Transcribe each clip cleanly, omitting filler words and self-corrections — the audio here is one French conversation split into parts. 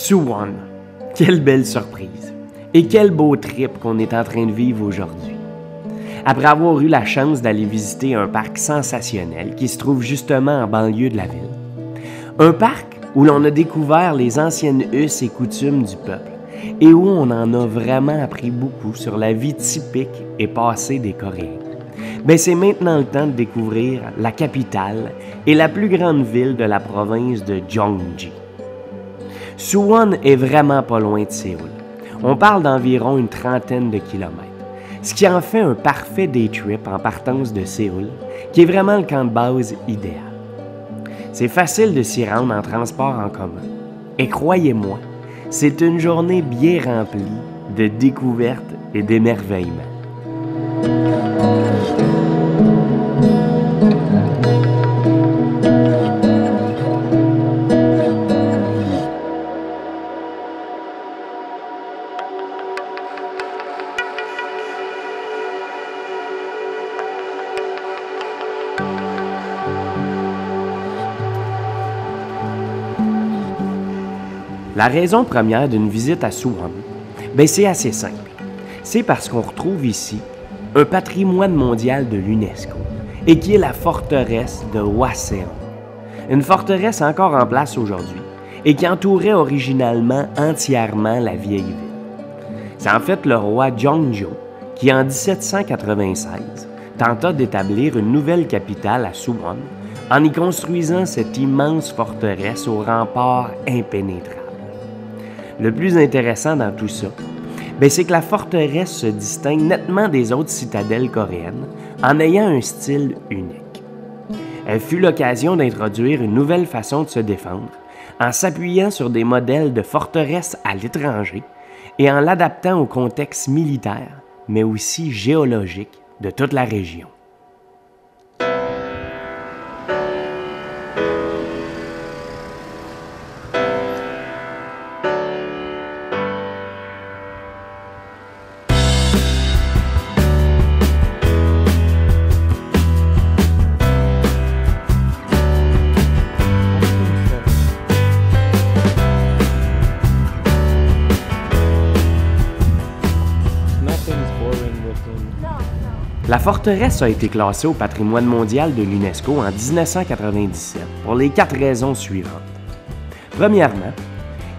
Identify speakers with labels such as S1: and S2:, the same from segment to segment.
S1: Suwon, quelle belle surprise! Et quel beau trip qu'on est en train de vivre aujourd'hui. Après avoir eu la chance d'aller visiter un parc sensationnel qui se trouve justement en banlieue de la ville. Un parc où l'on a découvert les anciennes us et coutumes du peuple et où on en a vraiment appris beaucoup sur la vie typique et passée des Coréens. C'est maintenant le temps de découvrir la capitale et la plus grande ville de la province de Gyeonggi. Suwon est vraiment pas loin de Séoul. On parle d'environ une trentaine de kilomètres, ce qui en fait un parfait day trip en partance de Séoul, qui est vraiment le camp de base idéal. C'est facile de s'y rendre en transport en commun. Et croyez-moi, c'est une journée bien remplie de découvertes et d'émerveillements. La raison première d'une visite à Suwon, c'est assez simple. C'est parce qu'on retrouve ici un patrimoine mondial de l'UNESCO et qui est la forteresse de Hwaseong. Une forteresse encore en place aujourd'hui et qui entourait originalement entièrement la vieille ville. C'est en fait le roi Jeongjo qui, en 1796, tenta d'établir une nouvelle capitale à Suwon en y construisant cette immense forteresse aux remparts impénétrables. Le plus intéressant dans tout ça, c'est que la forteresse se distingue nettement des autres citadelles coréennes en ayant un style unique. Elle fut l'occasion d'introduire une nouvelle façon de se défendre en s'appuyant sur des modèles de forteresses à l'étranger et en l'adaptant au contexte militaire, mais aussi géologique de toute la région. La forteresse a été classée au patrimoine mondial de l'UNESCO en 1997 pour les 4 raisons suivantes. Premièrement,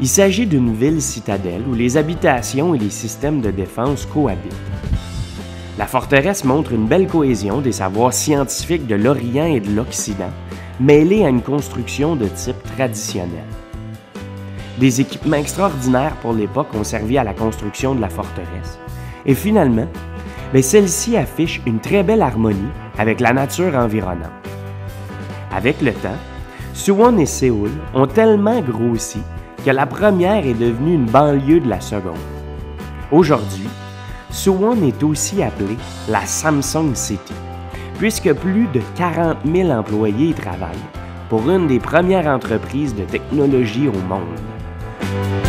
S1: il s'agit d'une ville citadelle où les habitations et les systèmes de défense cohabitent. La forteresse montre une belle cohésion des savoirs scientifiques de l'Orient et de l'Occident, mêlés à une construction de type traditionnel. Des équipements extraordinaires pour l'époque ont servi à la construction de la forteresse. Et finalement, celle-ci affiche une très belle harmonie avec la nature environnante. Avec le temps, Suwon et Séoul ont tellement grossi que la première est devenue une banlieue de la seconde. Aujourd'hui, Suwon est aussi appelée la Samsung City, puisque plus de 40 000 employés y travaillent pour une des premières entreprises de technologie au monde.